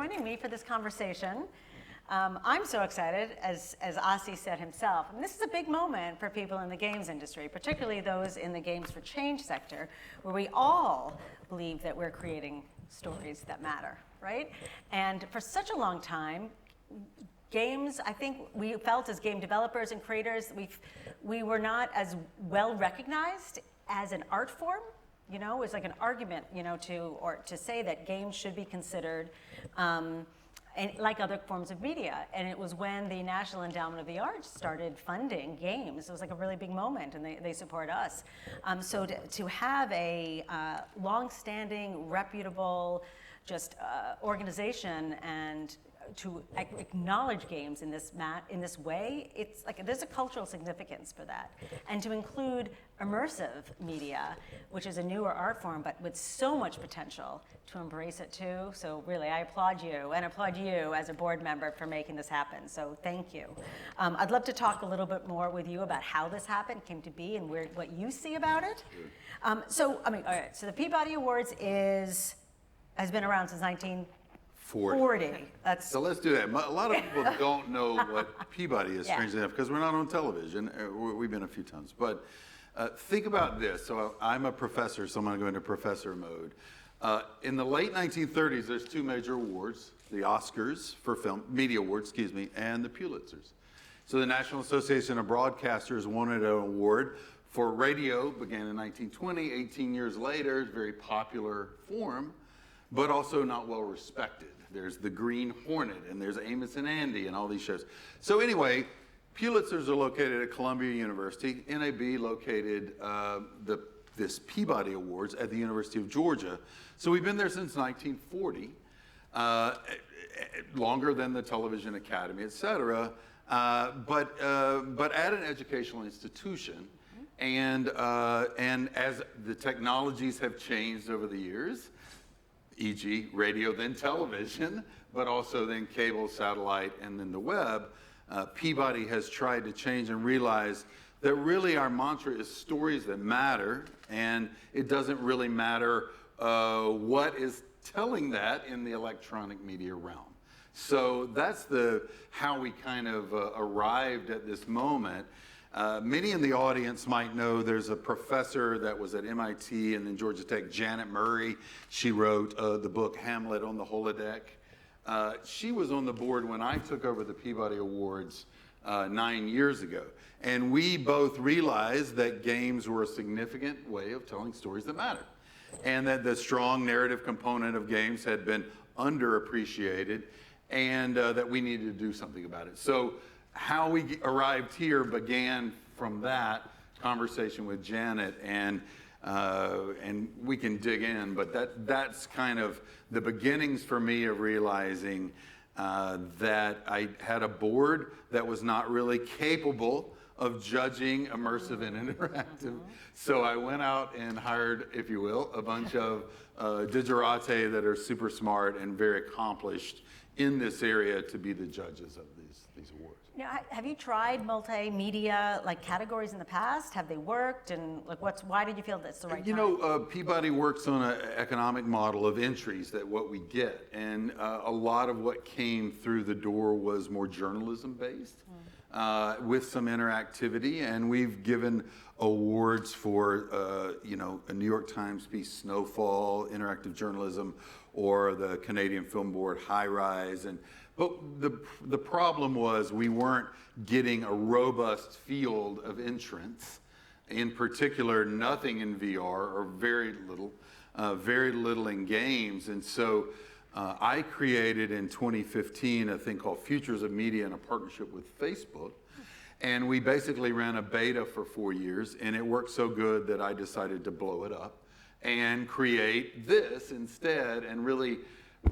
joining me for this conversation. I'm so excited, as Asi said himself. And this is a big moment for people in the games industry, particularly those in the Games for Change sector, where we all believe that we're creating stories that matter, right? And for such a long time, games, I think we felt as game developers and creators, we were not as well recognized as an art form. You know, it's like an argument, you know, to say that games should be considered and like other forms of media. And it was when the National Endowment of the Arts started funding games. It was like a really big moment, and they support us. So to have a long-standing, reputable, just organization and to acknowledge games in this way, it's like there's a cultural significance for that. And to include immersive media, which is a newer art form, but with so much potential to embrace it too. So really, I applaud you and applaud you as a board member for making this happen. So thank you. I'd love to talk a little bit more with you about how this happened, came to be, and what you see about it. All right, so the Peabody Awards has been around since 1940. So let's do that. A lot of people don't know what Peabody is, strangely enough, because we're not on television. We've been a few times. But think about this. So I'm a professor, so I'm going to go into professor mode. In the late 1930s, there's two major awards, the Oscars for film, media awards, excuse me, and the Pulitzers. So the National Association of Broadcasters wanted an award for radio, began in 1920, 18 years later, very popular form, but also not well respected. There's the Green Hornet, and there's Amos and Andy, and all these shows. So anyway, Pulitzers are located at Columbia University. NAB located this Peabody Awards at the University of Georgia. So we've been there since 1940, longer than the Television Academy, et cetera, but at an educational institution. And as the technologies have changed over the years, e.g. radio, then television, but also then cable, satellite, and then the web, Peabody has tried to change and realize that really our mantra is stories that matter, and it doesn't really matter what is telling that in the electronic media realm. So that's how we kind of arrived at this moment. Many in the audience might know there's a professor that was at MIT and then Georgia Tech, Janet Murray. She wrote the book Hamlet on the Holodeck. She was on the board when I took over the Peabody Awards 9 years ago. And we both realized that games were a significant way of telling stories that matter. And that the strong narrative component of games had been underappreciated, and that we needed to do something about it. So how we arrived here began from that conversation with Janet, and we can dig in, but that's kind of the beginnings for me of realizing that I had a board that was not really capable of judging immersive and interactive. So I went out and hired, if you will, a bunch of digerati that are super smart and very accomplished in this area to be the judges of these awards. Now, have you tried multimedia like categories in the past? Have they worked? And like, why did you feel that's the right time? You know, Peabody works on an economic model of entries, that what we get, and a lot of what came through the door was more journalism based, with some interactivity, and we've given awards for, you know, a New York Times piece, Snowfall, interactive journalism, or the Canadian Film Board, High Rise, but the problem was we weren't getting a robust field of entrants. In particular, nothing in VR, or very little in games. And so I created in 2015 a thing called Futures of Media in a partnership with Facebook. And we basically ran a beta for 4 years, and it worked so good that I decided to blow it up and create this instead, and really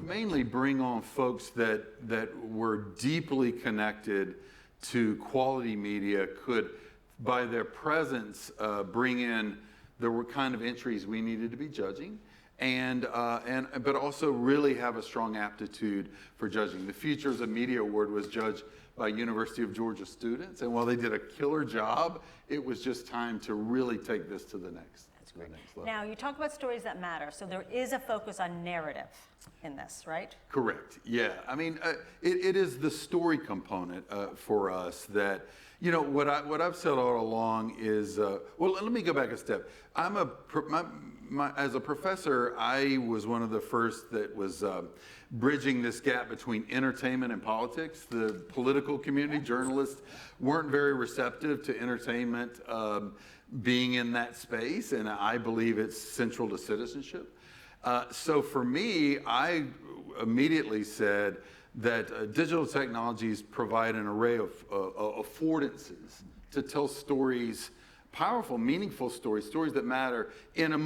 mainly bring on folks that were deeply connected to quality media, could, by their presence, bring in the kind of entries we needed to be judging, but also really have a strong aptitude for judging. The Futures of Media Award was judged by University of Georgia students, and while they did a killer job, it was just time to really take this to the next to the next level. Now, you talk about stories that matter, so there is a focus on narrative in this, right? Correct. Yeah. I mean, it is the story component for us that, you know, what I've said all along is, well, let me go back a step. As a professor, I was one of the first that was bridging this gap between entertainment and politics. The political community, journalists, weren't very receptive to entertainment being in that space, and I believe it's central to citizenship. So for me, I immediately said that digital technologies provide an array of affordances to tell stories, powerful, meaningful stories, stories that matter in a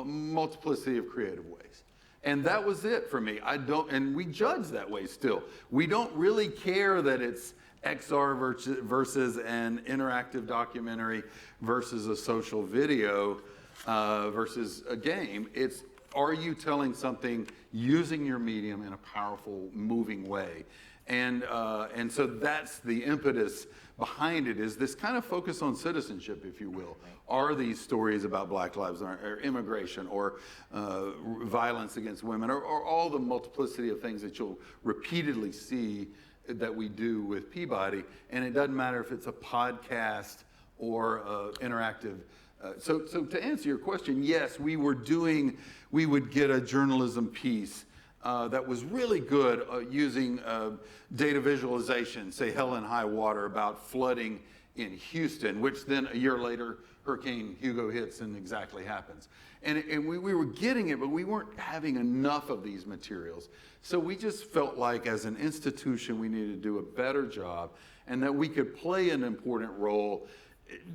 multiplicity of creative ways. And that was it for me. And we judge that way still. We don't really care that it's XR versus an interactive documentary versus a social video versus a game. It's, are you telling something using your medium in a powerful, moving way? And so that's the impetus behind it, is this kind of focus on citizenship, if you will. Are these stories about Black lives or immigration or violence against women or all the multiplicity of things that you'll repeatedly see that we do with Peabody? And it doesn't matter if it's a podcast or interactive. So to answer your question, yes, we would get a journalism piece that was really good using data visualization, say hell and high water, about flooding in Houston, which then a year later, Hurricane Hugo hits and exactly happens. And we were getting it, but we weren't having enough of these materials. So we just felt like as an institution, we needed to do a better job and that we could play an important role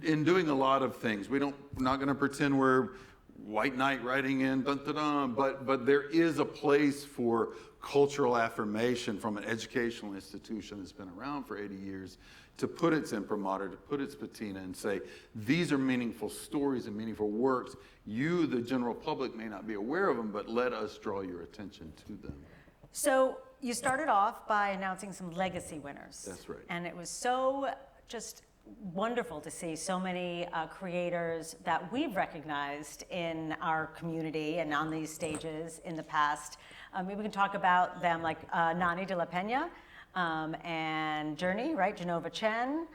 in doing a lot of things. We're not going to pretend we're white knight riding in, dun, dun, dun, but there is a place for cultural affirmation from an educational institution that's been around for 80 years to put its imprimatur, to put its patina and say, these are meaningful stories and meaningful works. You, the general public, may not be aware of them, but let us draw your attention to them. So you started off by announcing some legacy winners. That's right. And it was so just wonderful to see so many creators that we've recognized in our community and on these stages in the past. Maybe we can talk about them, like Nani de la Pena and Journey, right? Genova Chen.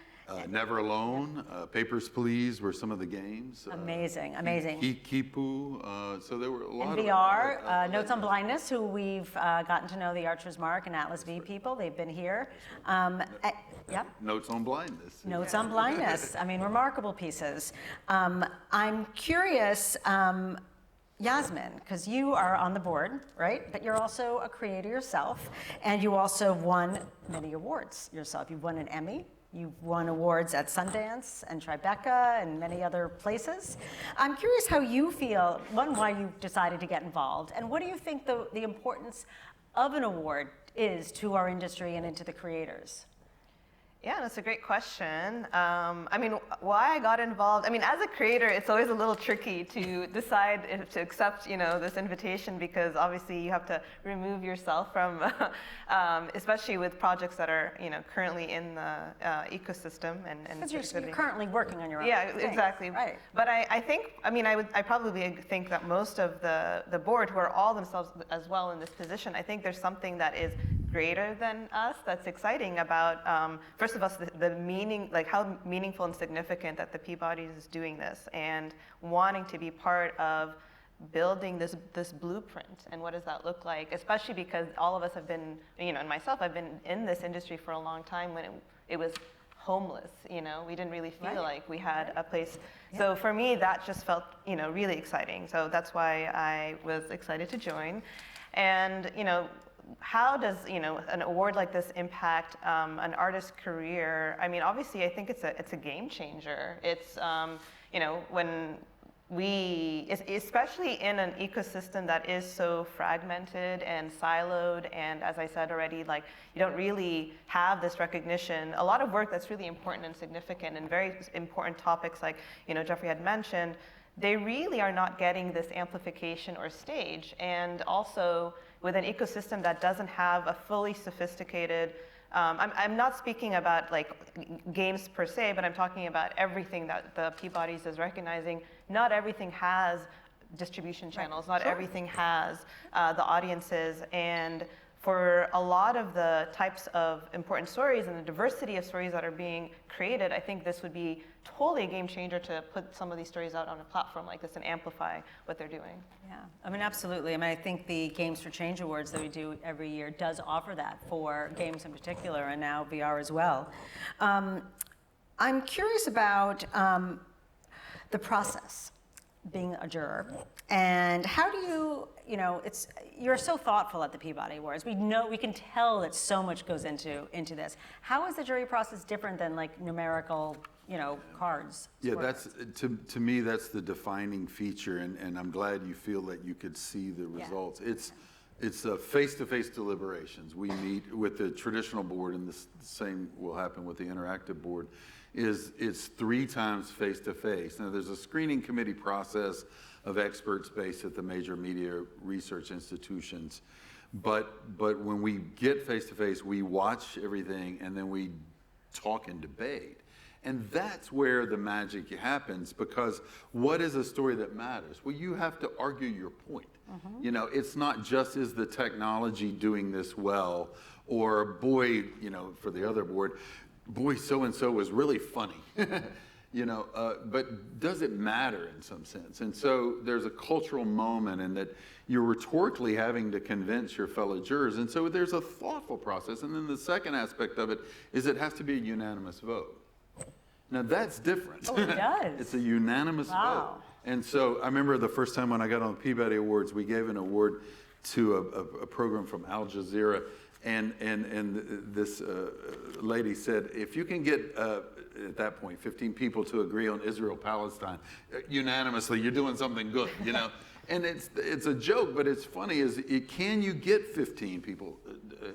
Never Alone, Papers, Please were some of the games. Amazing, amazing. Kipu, so there were a lot NVR, of... Notes on Blindness, who we've gotten to know, the Archer's Mark and Atlas V people. They've been here. Yeah. Notes on Blindness. Notes on Blindness. I mean, remarkable pieces. I'm curious, Yasmin, because you are on the board, right? But you're also a creator yourself, and you also won many awards yourself. You've won an Emmy. You've won awards at Sundance and Tribeca and many other places. I'm curious how you feel, one, why you decided to get involved, and what do you think the importance of an award is to our industry and into the creators? Yeah, that's a great question. I mean, why I got involved, I mean, as a creator, it's always a little tricky to decide if to accept, you know, this invitation, because obviously you have to remove yourself from, especially with projects that are, you know, currently in the ecosystem. Because you're currently working on your own Yeah, thing. exactly. Right. But I think, I mean, I probably think that most of the board, who are all themselves as well in this position, I think there's something that is greater than us that's exciting about, first of all, the meaning, like how meaningful and significant that the Peabody is doing this, and wanting to be part of building this blueprint. And what does that look like? Especially because all of us have been, you know, and myself, I've been in this industry for a long time when it was homeless, you know, we didn't really feel like we had a place. Yeah. So for me, that just felt, you know, really exciting. So that's why I was excited to join. And, you know, how does, you know, an award like this impact an artist's career? I mean, obviously, I think it's a game changer. It's, you know, when especially in an ecosystem that is so fragmented and siloed, and as I said already, like, you don't really have this recognition. A lot of work that's really important and significant and very important topics, like, you know, Jeffrey had mentioned, they really are not getting this amplification or stage. And also with an ecosystem that doesn't have a fully sophisticated I'm not speaking about like games per se, but I'm talking about everything that the Peabodies is recognizing. Not everything has distribution channels. Not everything has the audiences. And for a lot of the types of important stories and the diversity of stories that are being created, I think this would be totally a game changer to put some of these stories out on a platform like this and amplify what they're doing. Yeah, I mean, absolutely. I mean, I think the Games for Change Awards that we do every year does offer that for games in particular, and now VR as well. I'm curious about the process, being a juror, and how do you're so thoughtful at the Peabody Awards. We can tell that so much goes into this. How is the jury process different than like numerical, cards? Yeah, that's, to me, that's the defining feature, and I'm glad you feel that you could see the results. It's face-to-face deliberations. We meet with the traditional board, and the same will happen with the interactive board. It's 3 times face-to-face. Now, there's a screening committee process of experts based at the major media research institutions. But when we get face-to-face, we watch everything, and then we talk and debate. And that's where the magic happens, because what is a story that matters? Well, you have to argue your point. It's not just, is the technology doing this well, or boy, for the other board, boy, so-and-so was really funny. But does it matter in some sense? And so there's a cultural moment in that you're rhetorically having to convince your fellow jurors. And so there's a thoughtful process. And then the second aspect of it is it has to be a unanimous vote. Now that's different. Oh, it does. It's a unanimous vote. And so I remember the first time when I got on the Peabody Awards, we gave an award to a program from Al Jazeera. And this lady said, if you can get, at that point, 15 people to agree on Israel-Palestine unanimously, you're doing something good, And it's a joke, but it's funny, can you get 15 people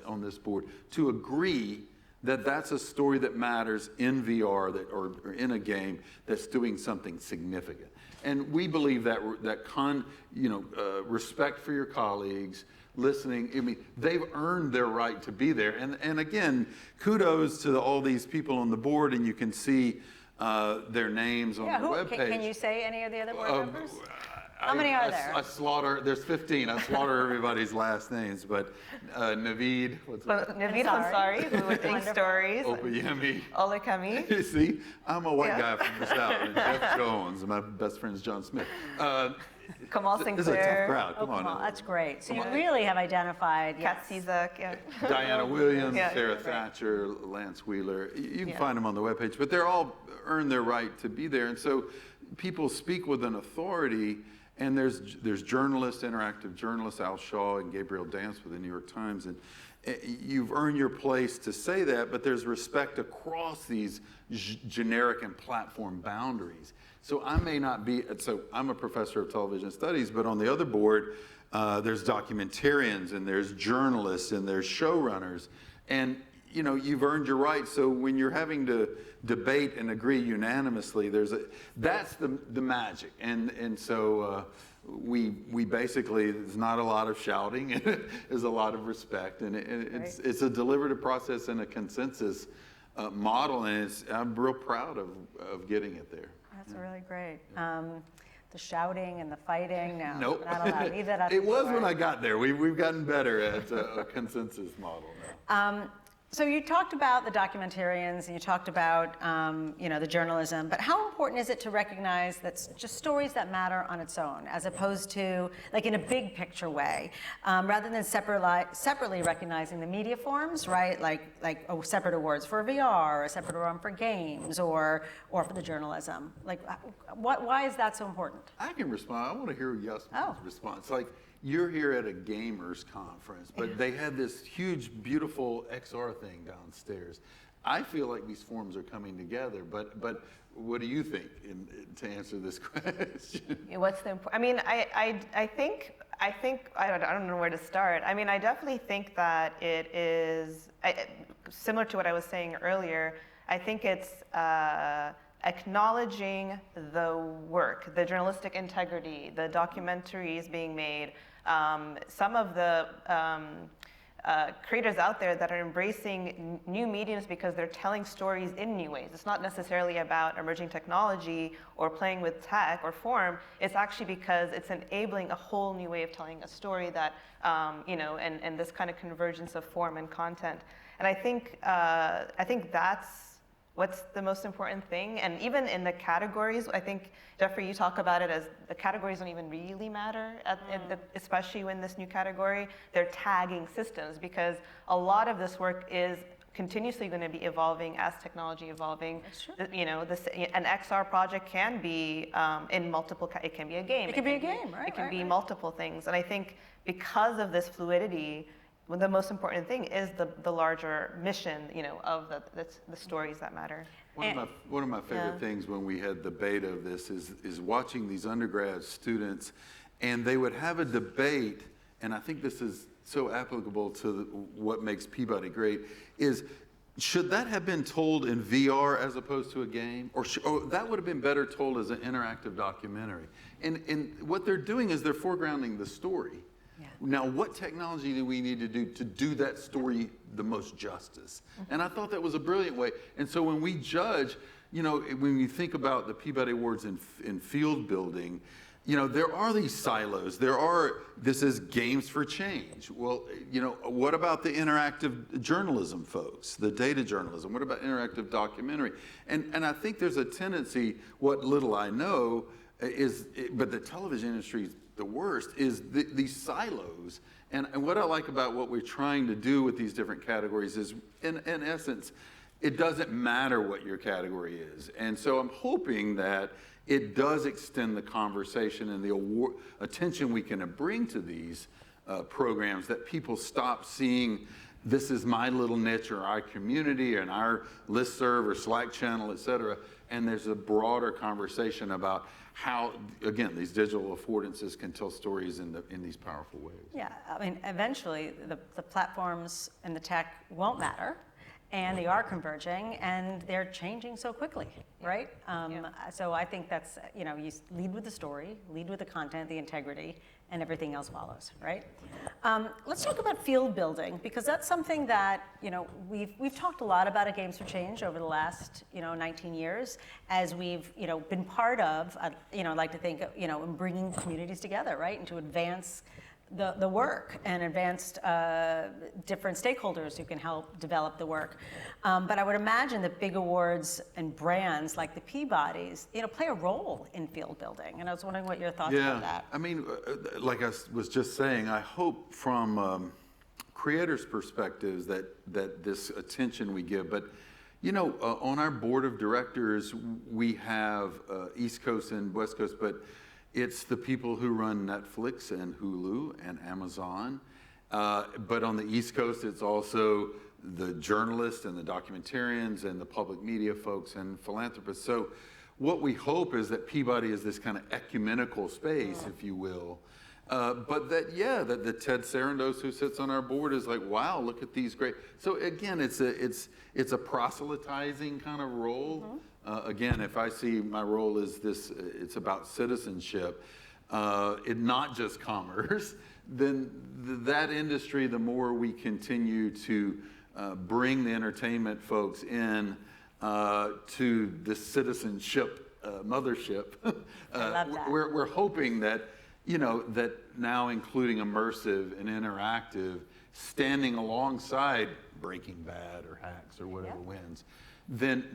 on this board to agree that that's a story that matters in VR or in a game that's doing something significant? And we believe that respect for your colleagues, listening, I mean, they've earned their right to be there. And again, kudos to all these people on the board, and you can see their names on the webpage. Can you say any of the other board members? How many are there? There's 15. I slaughter everybody's last names, but Naveed, Naveed Ansari, who would think stories. Opayemi. Olakemi. You see, I'm a white guy from the South, and Jeff Jones, and my best friend is John Smith. Kamal Sinclair. This is a tough crowd. Come on. That's great. So you really have identified. Kat Cizek, Diana Williams, Sarah Thatcher, Lance Wheeler. You can find them on the webpage, but they're all earned their right to be there. And so people speak with an authority. And there's journalists, interactive journalists, Al Shaw and Gabriel Dance with the New York Times, and you've earned your place to say that, but there's respect across these generic and platform boundaries. So I may not be, so I'm a professor of television studies, but on the other board, there's documentarians, and there's journalists, and there's showrunners, and you've earned your right. So when you're having to debate and agree unanimously, that's the magic. And so we basically, there's not a lot of shouting. There's a lot of respect, and it's a deliberative process and a consensus model. And I'm real proud of getting it there. That's really great. The shouting and the fighting, no, nope. Not allowed. Leave that up. It was when I got there. We've gotten better at a consensus model now. So you talked about the documentarians, and you talked about the journalism, but how important is it to recognize that's just stories that matter on its own, as opposed to like in a big picture way, rather than separately recognizing the media forms, right? Like separate awards for VR, a separate award for games, or for the journalism. Like, why is that so important? I can respond. I want to hear Yasmin's response. Like, you're here at a gamers conference, but they had this huge, beautiful XR thing downstairs. I feel like these forms are coming together, but what do you think to answer this question? What's the important? I mean, I think I don't know where to start. I mean, I definitely think that it is similar to what I was saying earlier. I think it's acknowledging the work, the journalistic integrity, the documentaries being made. Some of the creators out there that are embracing new mediums because they're telling stories in new ways. It's not necessarily about emerging technology or playing with tech or form. It's actually because it's enabling a whole new way of telling a story that, and this kind of convergence of form and content. And I think that's what's the most important thing. And even in the categories, I think, Jeffrey, you talk about it as the categories don't even really matter, especially in this new category. They're tagging systems, because a lot of this work is continuously going to be evolving as technology evolving. That's true. An XR project can be in multiple, it can be a game. It can be a game, right? It can be right. multiple things. And I think because of this fluidity, well, the most important thing is the larger mission, of the stories that matter. One of my favorite things when we had the beta of this is watching these undergrad students, and they would have a debate, and I think this is so applicable to what makes Peabody great, is should that have been told in VR as opposed to a game? Or that would have been better told as an interactive documentary. And what they're doing is they're foregrounding the story. Yeah. Now, what technology do we need to do that story the most justice? And I thought that was a brilliant way. And so when we judge, when you think about the Peabody Awards in field building, there are these silos. This is games for change. Well, what about the interactive journalism folks, the data journalism? What about interactive documentary? And I think there's a tendency, what little I know, but the television industry, the worst is these silos. And what I like about what we're trying to do with these different categories is, in essence, it doesn't matter what your category is. And so I'm hoping that it does extend the conversation and the attention we can bring to these programs, that people stop seeing this is my little niche or our community and our listserv or Slack channel, et cetera. And there's a broader conversation about how, again, these digital affordances can tell stories in these powerful ways. Yeah, I mean, eventually the platforms and the tech won't matter, and they are converging, and they're changing so quickly, right? So I think that's, you lead with the story, lead with the content, the integrity, and everything else follows, right? Let's talk about field building, because that's something that, we've talked a lot about at Games for Change over the last, 19 years, as we've, been part of, I'd like to think, in bringing communities together, right? And to advance the work and advanced different stakeholders who can help develop the work. But I would imagine that big awards and brands like the Peabodys, play a role in field building. And I was wondering what your thoughts about that. I mean, like I was just saying, I hope from creators' perspectives that this attention we give, but on our board of directors, we have East Coast and West Coast, but it's the people who run Netflix and Hulu and Amazon. But on the East Coast, it's also the journalists and the documentarians and the public media folks and philanthropists. So what we hope is that Peabody is this kind of ecumenical space, if you will. But that the Ted Sarandos who sits on our board is like, wow, look at these great. So again, it's a proselytizing kind of role. Again, if I see my role as this, it's about citizenship, not just commerce, then that industry, the more we continue to bring the entertainment folks in to the citizenship mothership, I love that. we're hoping that, that now including immersive and interactive, standing alongside Breaking Bad or Hacks or whatever wins, then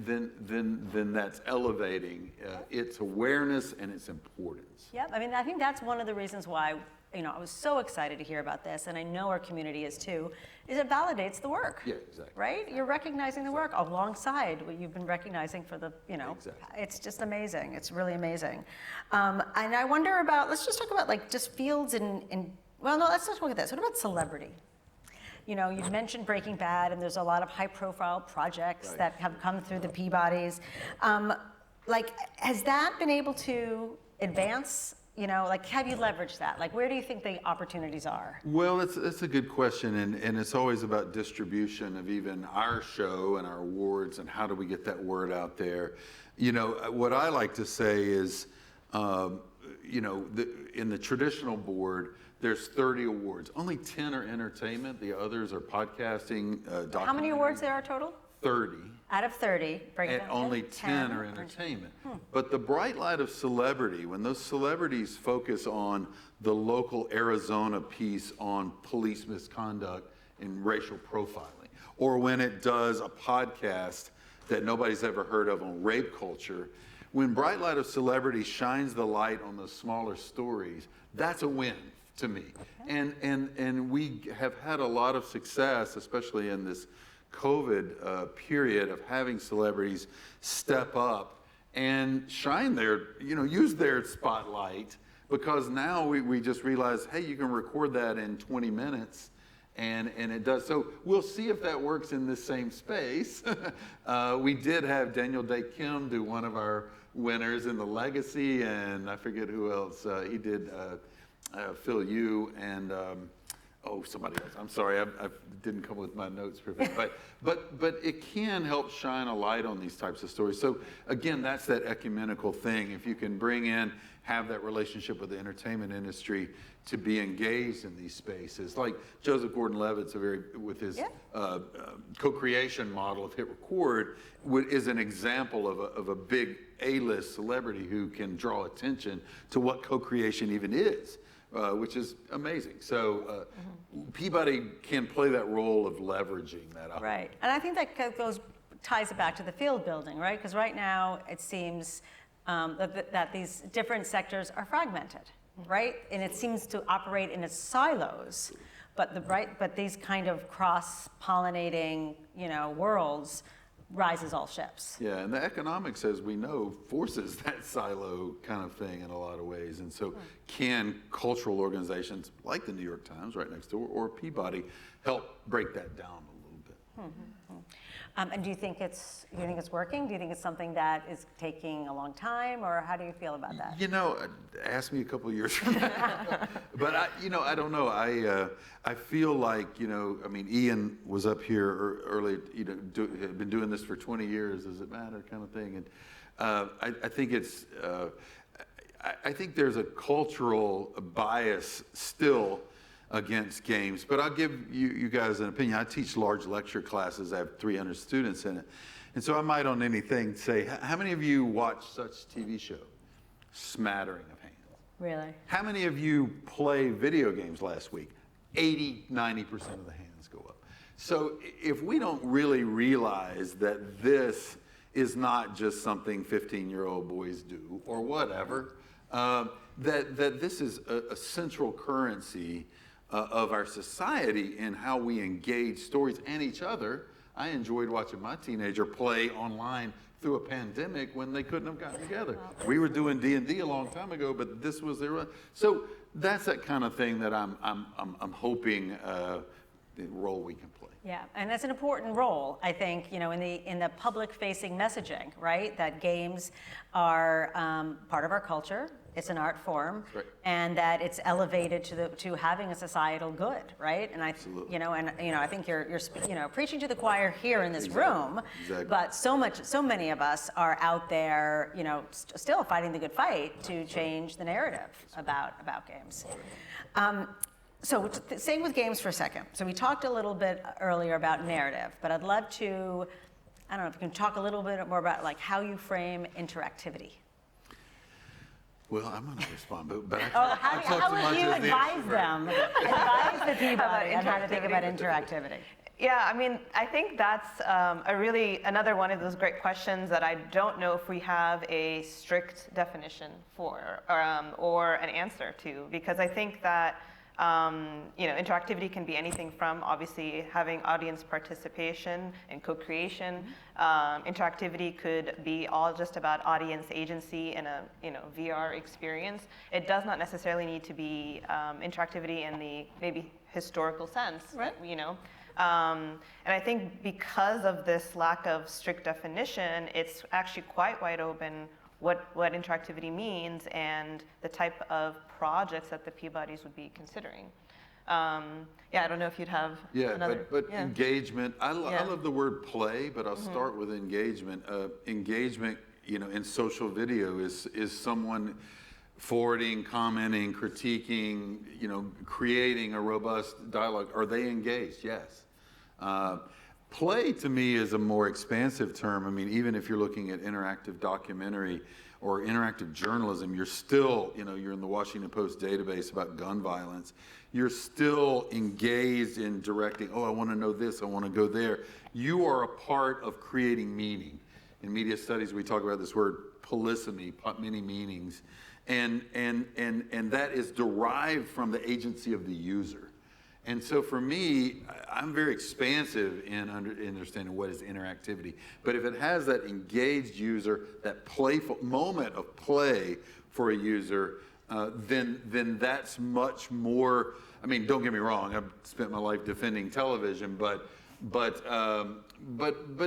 that's elevating its awareness and its importance. Yep, I mean, I think that's one of the reasons why, I was so excited to hear about this, and I know our community is too, is it validates the work. Yeah, exactly. Right? You're recognizing the work alongside what you've been recognizing for the, Exactly. It's just amazing. It's really amazing. And I wonder about, let's just talk about just fields well, no, let's just look at this. What about celebrity? You've mentioned Breaking Bad, and there's a lot of high-profile projects that have come through the Peabodys. Has that been able to advance? Have you leveraged that? Where do you think the opportunities are? Well, that's a good question, and it's always about distribution of even our show and our awards, and how do we get that word out there. What I like to say is, in the traditional board, there's 30 awards. Only 10 are entertainment. The others are podcasting, How many awards there are total? 30. Out of 30, break it And down. only 10 are entertainment. But the bright light of celebrity, when those celebrities focus on the local Arizona piece on police misconduct and racial profiling, or when it does a podcast that nobody's ever heard of on rape culture, when bright light of celebrity shines the light on those smaller stories, that's a win to me. And we have had a lot of success, especially in this COVID period, of having celebrities step up and shine their, use their spotlight, because now we just realize, hey, you can record that in 20 minutes and it does. So we'll see if that works in this same space. We did have Daniel Day Kim do one of our winners in the Legacy, and I forget who else. He did Phil Yu and somebody else. I'm sorry, I didn't come with my notes prepared. But it can help shine a light on these types of stories. So again, that's that ecumenical thing. If you can bring in, have that relationship with the entertainment industry to be engaged in these spaces. Like Joseph Gordon-Levitt's with his co-creation model of hit record is an example of a big A-list celebrity who can draw attention to what co-creation even is. Which is amazing. So Peabody can play that role of leveraging that up. Right, and I think that ties it back to the field building, right? Because right now it seems that these different sectors are fragmented, right? And it seems to operate in its silos, but these kind of cross-pollinating, worlds rises all ships. Yeah, and the economics, as we know, forces that silo kind of thing in a lot of ways. And so can cultural organizations like the New York Times right next door or Peabody help break that down a little bit? And do you think it's working? Do you think it's something that is taking a long time, or how do you feel about that? Ask me a couple of years from now. But I don't know. I feel like, Ian was up here early, had been doing this for 20 years. Does it matter, kind of thing? And I think it's, I think there's a cultural bias still against games, but I'll give you guys an opinion. I teach large lecture classes. I have 300 students in it. And so I might on anything say, how many of you watch such TV show? Smattering of hands. Really? How many of you play video games last week? 80, 90% of the hands go up. So if we don't really realize that this is not just something 15-year-old boys do or whatever, that this is a central currency of our society in how we engage stories and each other. I enjoyed watching my teenager play online through a pandemic when they couldn't have gotten together. We were doing D&D a long time ago, but this was their. So that's that kind of thing that I'm hoping the role we can play. Yeah, and that's an important role, I think, in the public-facing messaging, right? That games are part of our culture. It's an art form, right. And that it's elevated to having a societal good, right? And Absolutely. I think you're preaching to the choir here in this room, Exactly. But so many of us are out there, still fighting the good fight to change the narrative about games. So staying with games for a second. So we talked a little bit earlier about narrative, but I'd love to, I don't know if you can talk a little bit more about like how you frame interactivity. Well, I'm going to respond, but how would you advise them, advise the Peabody on how to think about interactivity? Yeah, I think that's another one of those great questions that I don't know if we have a strict definition for or an answer to, because I think that interactivity can be anything from obviously having audience participation and co-creation. Interactivity could be all just about audience agency in a VR experience. It does not necessarily need to be interactivity in the maybe historical sense, right? And I think because of this lack of strict definition, it's actually quite wide open what interactivity means and the type of projects that the Peabodys would be considering. I don't know if you'd have another. But engagement, I love the word play, but I'll start with engagement. Engagement, in social video is someone, forwarding, commenting, critiquing, creating a robust dialogue. Are they engaged? Yes. Play to me is a more expansive term. I mean, even if you're looking at interactive documentary or interactive journalism, you're still, you're in the Washington Post database about gun violence. You're still engaged in directing, oh, I want to know this, I want to go there. You are a part of creating meaning. In media studies, we talk about this word polysemy, many meanings. And that is derived from the agency of the user. And so for me, I'm very expansive in understanding what is interactivity. But if it has that engaged user, that playful moment of play for a user, then that's much more. I mean, don't get me wrong. I've spent my life defending television, but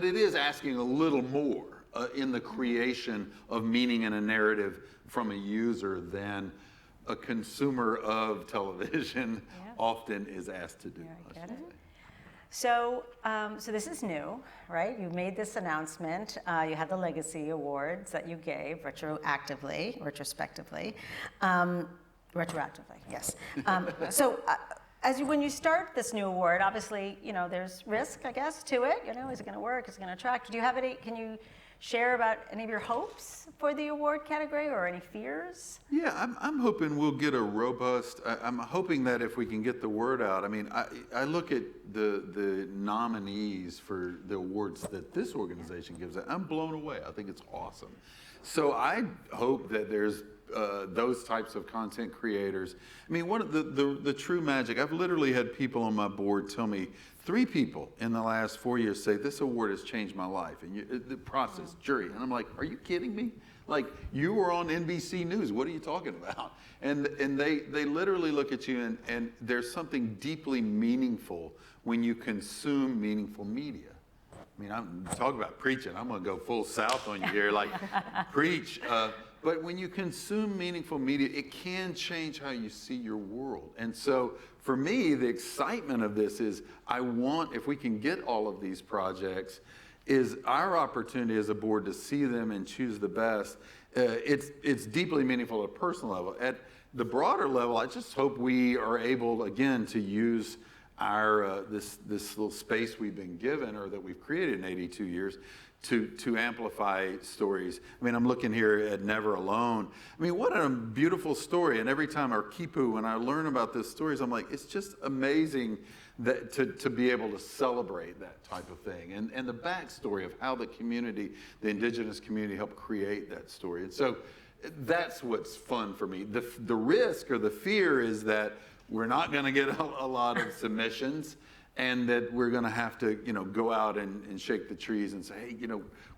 it is asking a little more in the creation of meaning in a narrative from a user than a consumer of television often is asked to do. Yeah, I get it. So this is new, right? You made this announcement. You had the Legacy Awards that you gave retrospectively, yes. When you start this new award, obviously, there's risk, I guess, to it. Is it going to work? Is it going to attract? Do you have any? Can you share about any of your hopes for the award category or any fears? Yeah, I'm hoping we'll get a robust, I'm hoping that if we can get the word out, I mean, I look at the nominees for the awards that this organization gives out, I'm blown away. I think it's awesome. So I hope that there's those types of content creators. I mean, one of the true magic, I've literally had people on my board tell me, 3 people in the last 4 years say, this award has changed my life. And the process, jury. And I'm like, are you kidding me? Like, you were on NBC News. What are you talking about? And they literally look at you and there's something deeply meaningful when you consume meaningful media. I mean, I'm talking about preaching. I'm going to go full south on you here, like preach. But when you consume meaningful media, it can change how you see your world. And so for me, the excitement of this is if we can get all of these projects, is our opportunity as a board to see them and choose the best. It's deeply meaningful at a personal level. At the broader level, I just hope we are able, again, to use our this little space we've been given or that we've created in 82 years to amplify stories. I mean, I'm looking here at Never Alone. I mean, what a beautiful story. And every time our Kipu, when I learn about those stories, I'm like, it's just amazing that to be able to celebrate that type of thing. And the backstory of how the community, the indigenous community, helped create that story. And so that's what's fun for me. The risk or the fear is that we're not going to get a lot of submissions, and that we're going to have to, go out and shake the trees and say, hey,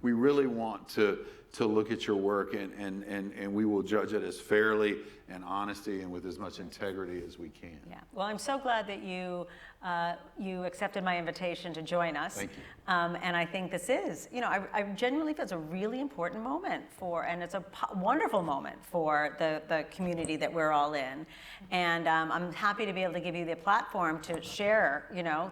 we really want to look at your work and we will judge it as fairly and honesty and with as much integrity as we can. Yeah. Well, I'm so glad that you accepted my invitation to join us. Thank you. And I think this is, I genuinely feel it's a really important moment and it's a wonderful moment for the community that we're all in. And I'm happy to be able to give you the platform to share,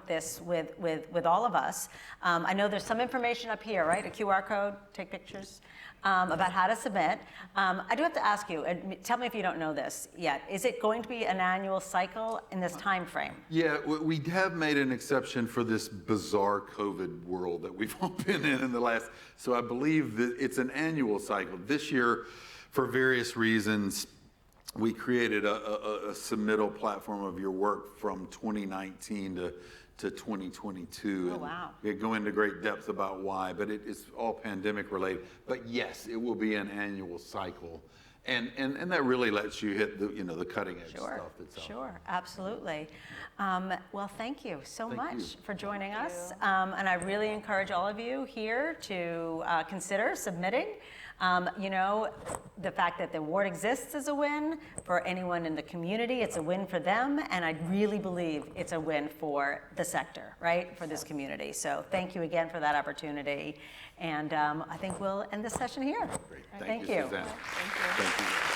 this with all of us. I know there's some information up here, right? A QR code, take pictures. About how to submit. I do have to ask you, and tell me if you don't know this yet, is it going to be an annual cycle in this time frame? Yeah, we have made an exception for this bizarre COVID world that we've all been in the last, so I believe that it's an annual cycle. This year, for various reasons, we created a submittal platform of your work from 2019 to 2022. Oh, wow. We go into great depth about why, but it's all pandemic related. But yes, it will be an annual cycle. And that really lets you hit the cutting edge stuff that's out. Sure, absolutely. Well, thank you so much for joining us. And I really encourage all of you here to consider submitting. The fact that the award exists is a win for anyone in the community. It's a win for them, and I really believe it's a win for the sector, right, for this community. So thank you again for that opportunity, and I think we'll end this session here. Great. Thank you, Susanna. Thank you. Thank you.